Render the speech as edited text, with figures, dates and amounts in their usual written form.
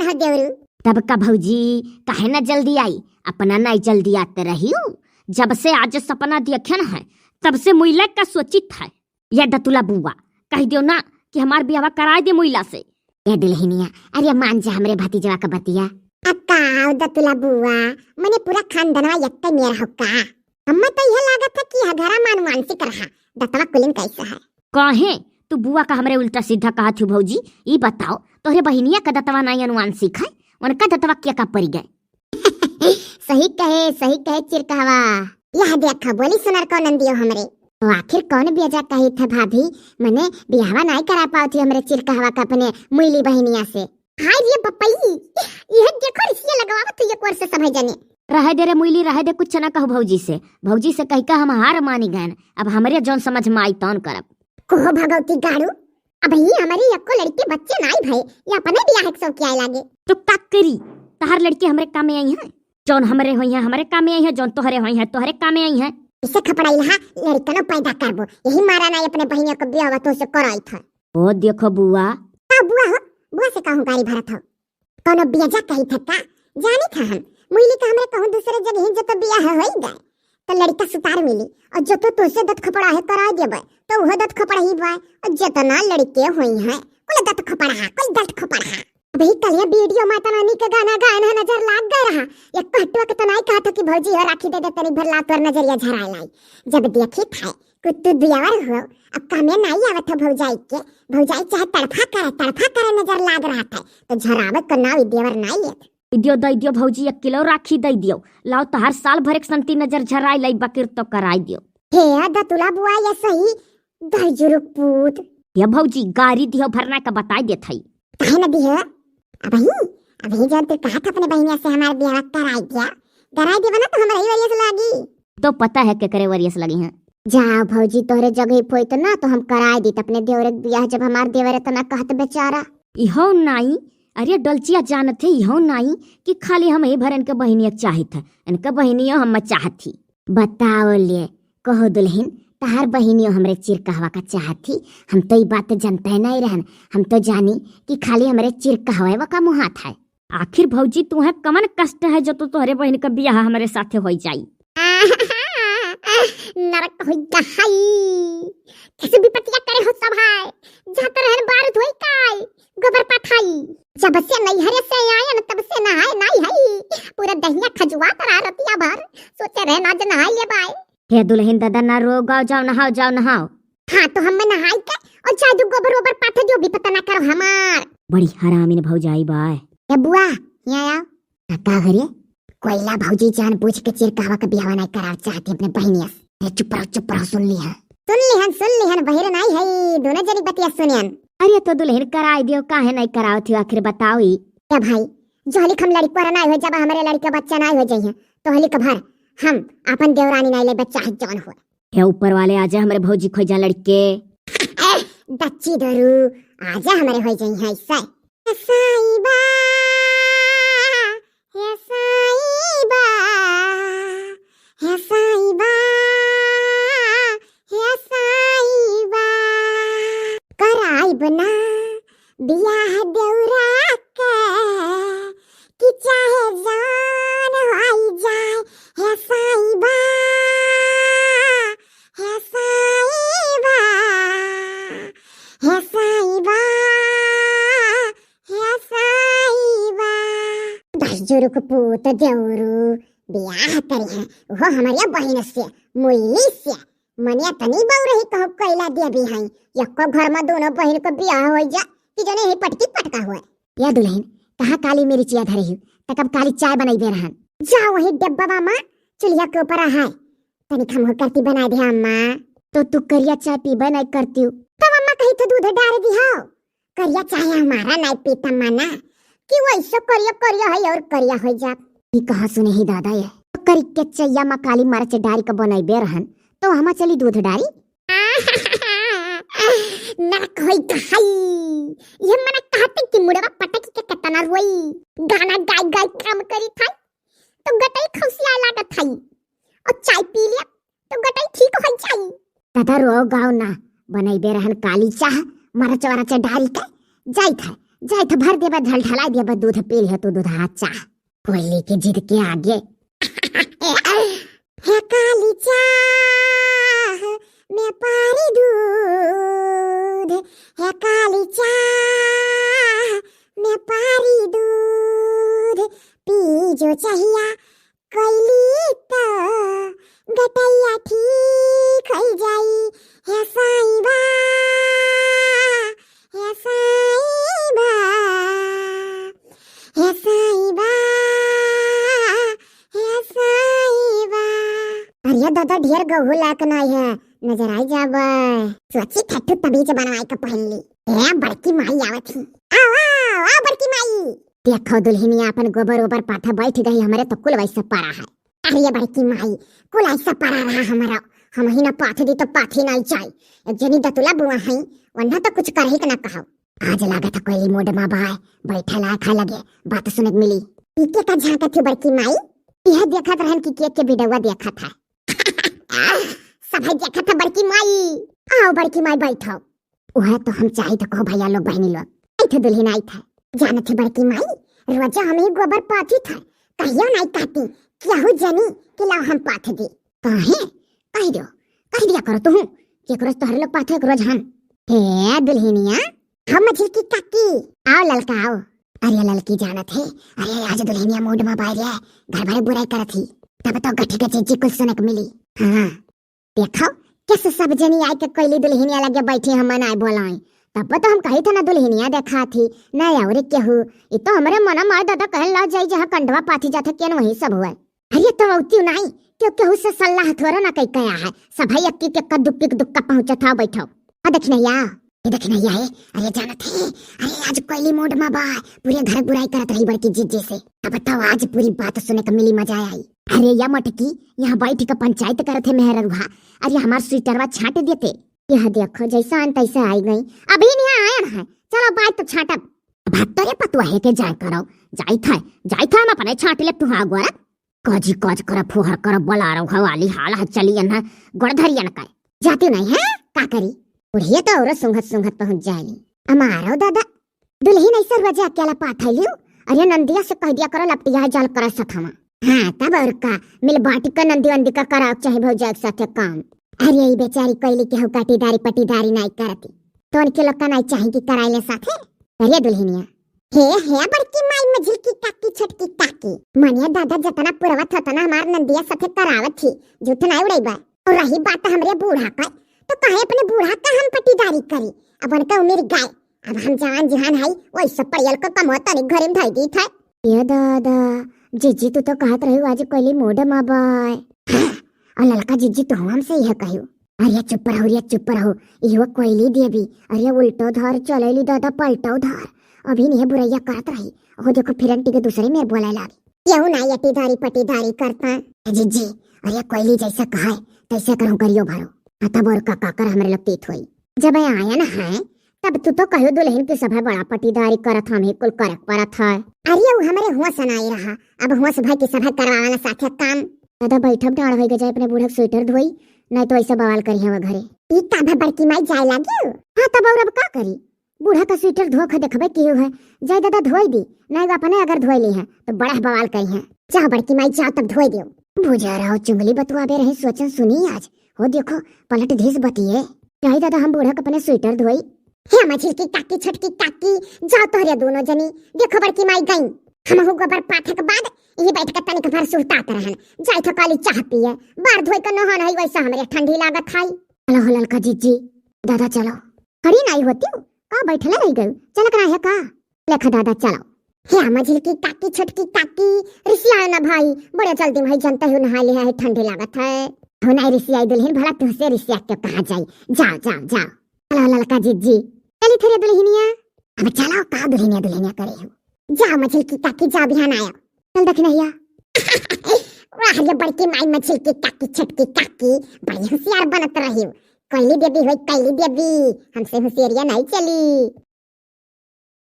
तैयार हो देवरू। तब का भौजी काहे ना जल्दी आई, अपना नहीं जल्दी आते रही हूँ। जब से आज सपना देखन है तब से मुइला का सोचित है। ये दतुला बुआ कह दियो ना कि हमार ब्याह करा दे मुइला से। ये दुल्हनिया अरे मान जा हमरे भतीजवा का बतिया। अक्का दतुला बुआ मने पूरा खानदानवा यत्ते मेरा होक्का। हम्मा तो यह लागत है कि हगरा मान मानसिक रहा दतवा कुलिन कैसा है। कहे तू बुआ का हमरे उल्टा सीधा कहा थी भौजी। ये बताओ तोहरे बहिनिया का दतवा नहीं अनुवांशिक है, उनका दतवा क्या का पड़ गए। सही कहे चिरकहवा। यह देखा बोली सुनर को नंदियो हमरे। तो आखिर कौन बेजा कही था भाभी मने बियाहवा नहीं करा पाओ थी हमरे चिरकहवा का अपने मुइली बहिनिया से। हाय ये पपई यह देखो रिश्ते लगवावा तू एक वर्ष से सब जने। रह दे रे मुइली रह दे, कुछ ना कहो भौजी से कह का हम हार मानी गए। अब हमरे जौन समझ में आई तौन करब। कोह भगवती गाड़ू अब ही हमारी एको लड़के बच्चे नहीं भाई या अपने बियाह के सब किया लागे। तो का करी तहार लड़की हमरे काम में आई है, जौन हमरे होई है हमरे काम में आई है, जौन तोहरे होई है तोहरे काम में आई है। इसे खपड़ाई लहा लड़का न पैदा करबो यही मारा ना अपने बहिनिया को ब्याह तो से कराई था। ओ देखो बुआ बुआ हो बुआ से कहूं गाड़ी भरत हो कोनो बियाजा कही था का जानी था हम मुइली का हमरे कहूं दूसरे जगह जो तो बियाह होई गए तो लड़का सुतार मिली और जो तो से दत खपड़ा है करा देबे तो वह दत खपड़ा ही बाय और जितना लड़के होई है कोई दत खपड़ा अभी कल ये वीडियो माता रानी का गाना गाना नजर लाग गया रहा। एक कटवा के तो नहीं कहा था कि भौजी हो राखी दे दे तनी भर लात और नजरिया झराए लाई। जब देखी था कुत्तू दियावर हो अब कामे नहीं आवत था भौजाई चाहे तड़फा करे नजर लाग रहा था तो झरावत का नाव दियावर नहीं लेत। दई दियो भौजी 1 किलो राखी दई दियो लाओ तो हर साल भर एक संती नजर झराई लाई बकिर तो कराई दियो। हे दतुला बुआ ये सही दजुरुक पूत ये भौजी गाड़ी दियो भरना का बताई देत हई काहे न दियो। अभी जब तू कहा था अपने बहिनिया से हमारे ब्याह कराई देवा ना तो हमारी वरियस लागी। तो पता है के करे वरियस लगी है। जाओ भौजी तोरे जगह पोई तो ना तो हम कराई दी अपने देवरे ब्याह जब हमार देवरे तो ना कहत बेचारा इहो नहीं। अरे डलचिया जानत है इहो नहीं कि खाली हम ही भरन के बहिनिया चाहित है, इनका बहिनिया हम चाहत थी। बताओ ले कहो दुल्हन तहार बहिनियो हमरे चिरकहवा का चाहत थी। हम तो ये बात जानते नहीं रहन, हम तो जानी कि खाली हमरे चिरकहवा का मुहात है। आखिर भौजी तुम्हें कमन कष्ट है जो तो तोहरे बहन का ब्याह हमारे साथे हो जाई। नरक होई गहाई कैसे विपत्तिया करे हो सब है जात रहन बारूद होई काय गोबर पाठाई जब से नहीं हरे से आया न तब से नहाए नहीं है पूरा दहिया खजुआ तरा रतिया भर सोचे रहे ना नहाई ले बाय। हे दुल्हन दादा ना रो गाओ जाओ नहाओ। हाँ तो हम नहाई के और जादू गोबर ओबर पाठा जो भी पता ना करो हमार बड़ी हरामी भौजाई बाय। ए बुआ यहाँ आओ का करे कोयला भौजी जान पूछ के चिरकहवा का ब्याह नहीं करा चाहती अपने बहनिया से। चुप रहो सुन लिहन बहिर नहीं है दोनों जनी बतिया सुनियन। अरे तो दुल्हन कराई दियो काहे नहीं कराओ थी आखिर बताओ ही। क्या भाई जोहली हम लड़की पर नहीं हो जब हमारे लड़के बच्चा नहीं हो जाइए तो होली का भर हम अपन देवरानी नहीं ले बच्चा है जौन हो। हे ऊपर वाले आजा हमारे भौजी खोजा लड़के दच्ची दरू आजा हमारे हो जाइए ऐसा साईबा हे साईबा हे साईबा हे साईबा कराई बना बियाह देवरा के कि चाहे जान होई जाए हे साईबा हे साईबा हे साईबा हे साईबा दजुरुक पूत देवरू बियाह करी है वो हमारी बहन से मुइली से मनिया तनी बहु रही कहो कैला दिया भी है यक्को घर में दोनों बहन को बियाह हो जा कि जने ही पटकी पटका हुआ। या दुल्हन कहाँ काली मेरी चिया धरी हूँ तक अब काली चाय बनाई दे रहन जाओ वही डब्बा मामा चुलिया के ऊपर है तनी हम हो करती बना दे अम्मा। तो तू करिया चाय पीबे नहीं करती हूँ तब अम्मा कही तो दूध डाल दी हो करिया चाय हमारा नहीं पीता माना कि वैसे करिया है और करिया हो जा कहा सुने ही दादा ये करी के चैया मा काली मरच डारी का बनाई बे रहन तो हमा चली दूध डारी नरक होई गहाई ये मने कहते कि मुड़वा पटक के कतना रोई गाना गाय काम करी था तो गटई खौसिया लागत थाई और चाय पी लिया तो गटई ठीक हो जाई। दादा रो गाओ ना बनाई बे रहन काली चाह मरच वरच डारी के जाई था जाए तो भर देबा ढलढला देबा दूध पी लिया तो दूध चाह कोयली के जिद के आगे है काली चाह मैं पारी दूध है काली चाह मैं पारी दूध पी जो चाहिए कोयली तो गटैया ठीक हो जाई है साईबा है साईबा है साईबा है साईबा। अरे दादा ढेर गहू लाक नहीं है नजर आई जाब सोची ठट्ठू तबीज बनवाई का पहनली ए बड़की माई आवत थी आओ बड़की माई देखो दुल्हनिया अपन गोबर ओबर पाथा बैठ गई हमारे तो कुल वैसा पारा है। अरे बड़की माई कुल ऐसा पारा रहा हमारा हम ही ना पाथ दी तो पाथी नहीं जाए एक जनी दतुला बुआ है वन्ना तो कुछ कर ही ना कहो आज लागा था कोई मोड माँ बाय बैठा ला खा लगे बात सुनक मिली पीके का झांका थी बड़की माई यह देखा रहन की केक के वीडियो देखा था सभी देखा था बड़की माई आओ बड़की माई बैठो वह तो हम चाहे तो कहो भैया लोग बहनी लोग ऐठे दुल्हन आई था जाने थे बड़की माई रोजा हमें गोबर पाथी था कहियो नहीं कहती क्या हो जनी कि लाओ हम पाथ दी कहे कह दिया करो तुम एक रोज तोहरे लोग पाथे एक रोज हम हे दुल्हनिया हम मछली की काकी आओ ललका आओ अरे ललकी जानत है अरे आज दुल्हनिया मूड में बाहर है घर भरे बुराई कर थी तब तो गठी के चीजी कुछ सुनक मिली हाँ देखो कैसे सब जनी आए के कोयली दुल्हनिया लगे बैठे हम ना बोलाई तब तो हम कही था ना दुल्हनिया देखा थी ना और केहू ये तो हमारे मना मार दादा कहन ला जाई जहाँ कंडवा पाथी जाते केन वही सब हुआ अरे तो औती नहीं क्यों केहू से सलाह थोड़ा ना कही कया है सभाई अक्की के कद्दुक दुक्का पहुंचा था बैठो देख नहीं आए अरे जानत है अरे आज कोयली मोड में बा पूरे घर बुराई करत रही बड़की जीत जैसे अब बताओ आज पूरी बात सुने का मिली मजा आई अरे या मटकी यहाँ बैठ के पंचायत करत है मेहरुआ अरे हमार स्वीटरवा छाट देते यह देखो जैसा अन तैसा आई गई अभी नहीं आया है चलो बात तो छाटब भत्तरे पतुआ है के जाय करो जाई था हम अपने छाट ले तू आगोरा कजी कज कर फुहर कर बोला रहो हवाली हाल चलियन है गोड़धरियन कर जाती नहीं है का करी बुढ़िया तो और सुंघत पहुंच जाएगी हमारो दादा दुल्हन ऐसा रोजा अकेला पाथैलियो अरे नंदिया से कह दिया करो लपटिया जाल कर सथमा हाँ तब और का मिल बाटी का नंदी वंदी का कराओ चाहे भौजा एक साथ काम अरे ये बेचारी कोयली के काटीदारी पटीदारी नहीं करती तो उनके लोग का नहीं चाहिए कि कराइले साथे अरे दुल्हनिया हे बड़की माई मझिल की काकी छटकी काकी मनिया दादा जतना पुरवत होता ना हमार नंदिया साथे करावत थी झूठ नहीं उड़ाई और रही बात हमरे बूढ़ा का तो कहे अपने बूढ़ा का हम पटीदारी करी अब उनका उम्र गए अब हम जवान जहान है वही सब परियल को कमोता नहीं घर में धई दी था ये दादा जीजी तू तो कहत रही आज कोयली मोड में बाय और ललका जीजी तो हमसे यह कहियो अरे चुप रहो इहो कोयली देवी अरे उल्टो धर चलेली दादा पलटो धर अभी नहीं बुरैया करत रही और देखो फिरंटी के दूसरे में बोला लागी क्यों ना यटीदारी पटीदारी करता जीजी अरे कोयली जैसा कहे तैसे करूं करियो भरो तब और का काकर हमरे लगतीत हुई जब आया ना है तब तू तो कहो दुल्हन की सभा बड़ा पटीदारी करत हम ही कुल करक परत है अरे वो हमारे हुआ सुनाई रहा अब हुआ भाई की सभा करवाना साथे काम दादा बैठब डाड़ हो जाए अपने बूढ़ा स्वेटर धोई नहीं तो ऐसा बवाल करी हवा घरे ई का बड़की माई जाए लागी हां तब और अब का करी बूढ़ा का स्वेटर धो के देखबे की है जाय दादा धोई दी नहीं अपने अगर धोई ली है तो बड़ा बवाल करी है जा बड़की माई जा तब धोई दियो बुझा रहा चुंगली बतुआबे रही सोचन सुनी आज हो देखो पलट धीस बतिए जाई दादा हम बूढ़ा का अपने स्वेटर धोई हे मछली की काकी छटकी काकी जाओ तोहरे दोनों जनी देखो बड़की माई गई हम हो गोबर पाथे के बाद ये बैठ के तनिक भर सुलतात रहन जाई तो काली चाह पिए बार धोई के नहान है वैसा हमरे ठंडी लागत खाई चलो हो ललका जीजी दादा चलो खड़ी नहीं होती का बैठले रह गई चलक रहा है का लेखा दादा चलो हे मछली की काकी छटकी काकी रिसिया ना भाई बड़े जल्दी भाई जनता हो नहा लिया है ठंडी लागत है हो नहीं रिसिया दुल्हन भला तुझसे रिसिया के कहा जाई जाओ चलो ललका जीजी चली थरे दुल्हनिया अब चलो का दुल्हनिया करे हो जा मछली की काकी जा बिहान आया चल देख नैया वाह ये बड़की माई मछली की काकी छटकी काकी बड़ी होशियार बनत रही कोयली देवी होई कैली देवी हमसे होशियारिया नहीं चली